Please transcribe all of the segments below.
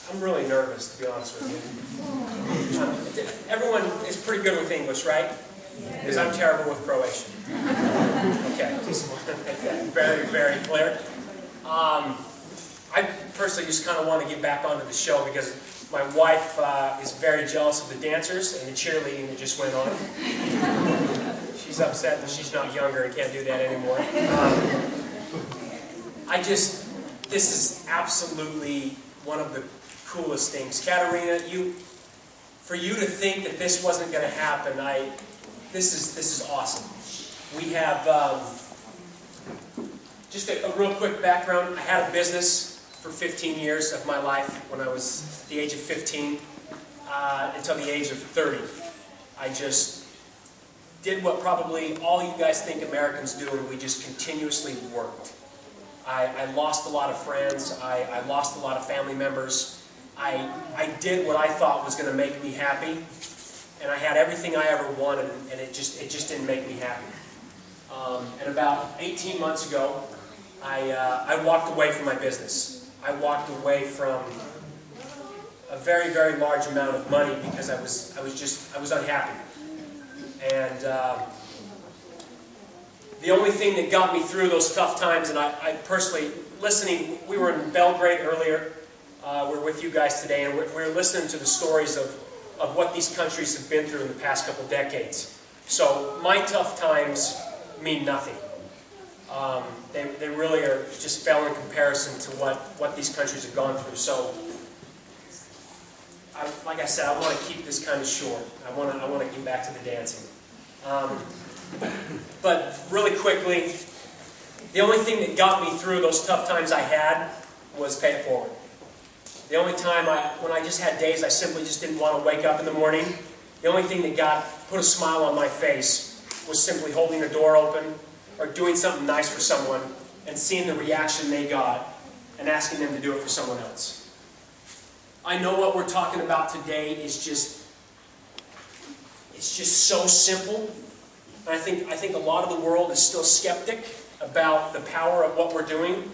I'm really nervous, to be honest with you. Everyone is pretty good with English, right? Because I'm terrible with Croatian. Okay, just want to make that very, very clear. I personally just kind of want to get back onto the show because my wife is very jealous of the dancers and the cheerleading that just went on. She's upset that she's not younger and can't do that anymore. This is absolutely one of the coolest things. Katarina, for you to think that this wasn't going to happen, this is awesome. We have, just a real quick background. I had a business for 15 years of my life when I was the age of 15 until the age of 30. I just did what probably all you guys think Americans do, and we just continuously worked. I lost a lot of friends. I lost a lot of family members. I did what I thought was going to make me happy, and I had everything I ever wanted, and it just didn't make me happy. And about 18 months ago, I walked away from my business. I walked away from a very, very large amount of money because I was unhappy. And the only thing that got me through those tough times, and I personally, listening, we were in Belgrade earlier, we're with you guys today, and we're listening to the stories of what these countries have been through in the past couple decades. So my tough times mean nothing. They really are just pale in comparison to what these countries have gone through. So, like I said, I want to keep this kind of short. I want to get back to the dancing. But really quickly, the only thing that got me through those tough times I had was pay it forward. The only time when I just had days I simply just didn't want to wake up in the morning, the only thing that put a smile on my face was simply holding the door open or doing something nice for someone and seeing the reaction they got and asking them to do it for someone else. I know what we're talking about today is just so simple. And I think a lot of the world is still skeptic about the power of what we're doing,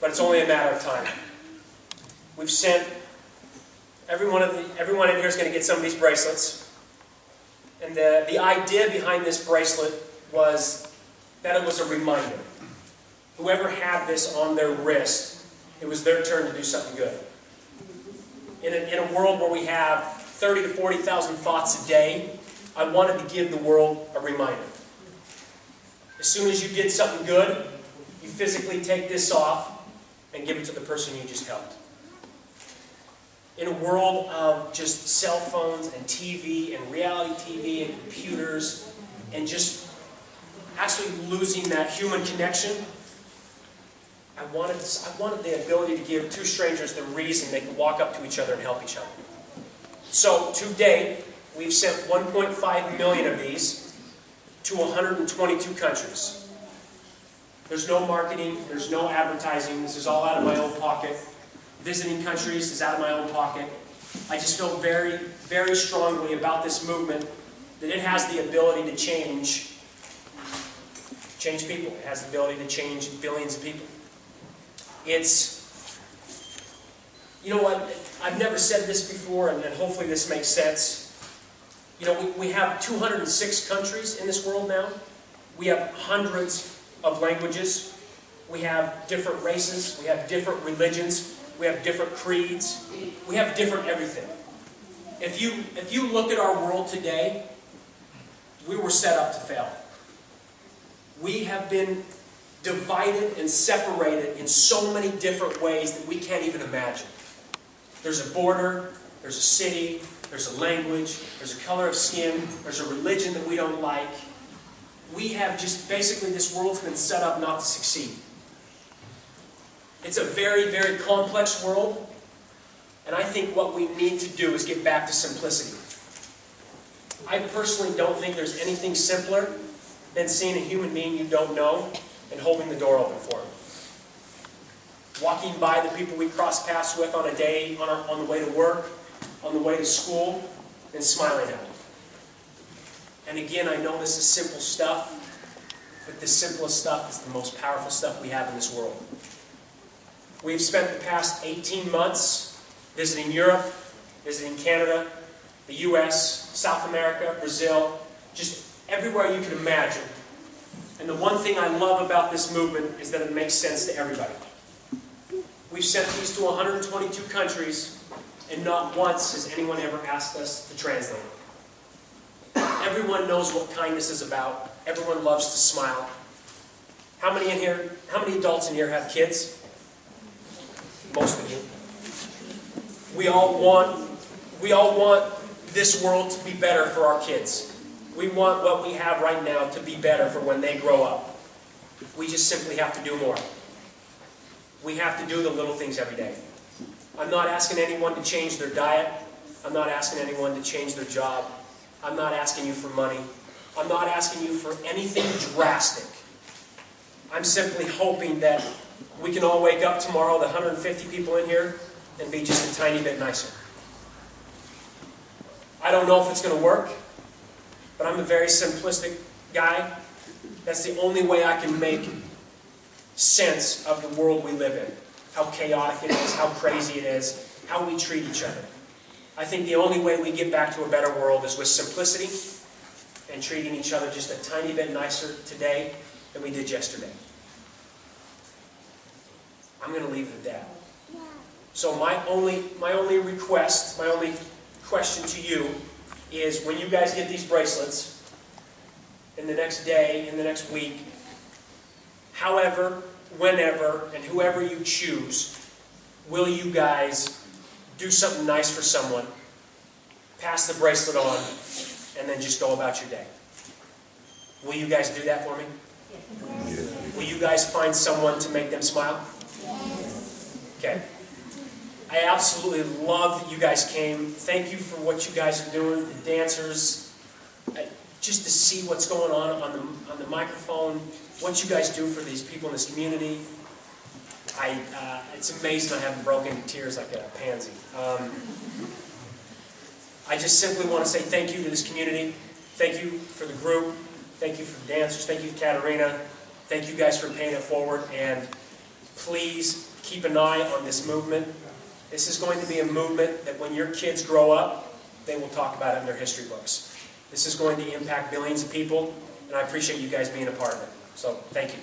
but it's only a matter of time. We've sent everyone in here is going to get some of these bracelets, and the idea behind this bracelet was that it was a reminder. Whoever had this on their wrist, it was their turn to do something good. In a world where we have 30 to 40,000 thoughts a day, I wanted to give the world a reminder. As soon as you did something good, you physically take this off and give it to the person you just helped. In a world of just cell phones and TV and reality TV and computers and just actually losing that human connection, I wanted the ability to give two strangers the reason they could walk up to each other and help each other. So to date, we've sent 1.5 million of these to 122 countries. There's no marketing, there's no advertising, this is all out of my own pocket. Visiting countries is out of my own pocket. I just feel very, very strongly about this movement that it has the ability to change people. It has the ability to change billions of people. You know what, I've never said this before, and hopefully this makes sense. You know, we have 206 countries in this world now. We have hundreds of languages. We have different races. We have different religions. We have different creeds. We have different everything. If you look at our world today, we were set up to fail. We have been divided and separated in so many different ways that we can't even imagine. There's a border, there's a city, there's a language, there's a color of skin, there's a religion that we don't like. We have just basically, this world's been set up not to succeed. It's a very, very complex world, and I think what we need to do is get back to simplicity. I personally don't think there's anything simpler than seeing a human being you don't know and holding the door open for them. Walking by the people we cross paths with on a day, on the way to work, on the way to school, and smiling at them. And again, I know this is simple stuff, but the simplest stuff is the most powerful stuff we have in this world. We've spent the past 18 months visiting Europe, visiting Canada, the US, South America, Brazil, just everywhere you can imagine. And the one thing I love about this movement is that it makes sense to everybody. We've sent these to 122 countries, and not once has anyone ever asked us to translate it. Everyone knows what kindness is about. Everyone loves to smile. How many adults in here have kids? Most of you. We all want this world to be better for our kids. We want what we have right now to be better for when they grow up. We just simply have to do more. We have to do the little things every day. I'm not asking anyone to change their diet. I'm not asking anyone to change their job. I'm not asking you for money. I'm not asking you for anything drastic. I'm simply hoping that we can all wake up tomorrow, the 150 people in here, and be just a tiny bit nicer. I don't know if it's going to work, but I'm a very simplistic guy. That's the only way I can make sense of the world we live in. How chaotic it is, how crazy it is, how we treat each other. I think the only way we get back to a better world is with simplicity and treating each other just a tiny bit nicer today than we did yesterday. I'm going to leave it at that. So my only request, my only question to you is, when you guys get these bracelets in the next day, in the next week, however, whenever, and whoever you choose, will you guys do something nice for someone, pass the bracelet on, and then just go about your day? Will you guys do that for me? Yes. Will you guys find someone to make them smile? Yes. Okay. I absolutely love that you guys came. Thank you for what you guys are doing, the dancers, just to see what's going on the microphone, what you guys do for these people in this community. It's amazing I haven't broken into tears like a pansy. I just simply want to say thank you to this community. Thank you for the group. Thank you for the dancers. Thank you, Katerina. Thank you guys for paying it forward. And please keep an eye on this movement. This is going to be a movement that when your kids grow up, they will talk about it in their history books. This is going to impact billions of people, and I appreciate you guys being a part of it. So, thank you.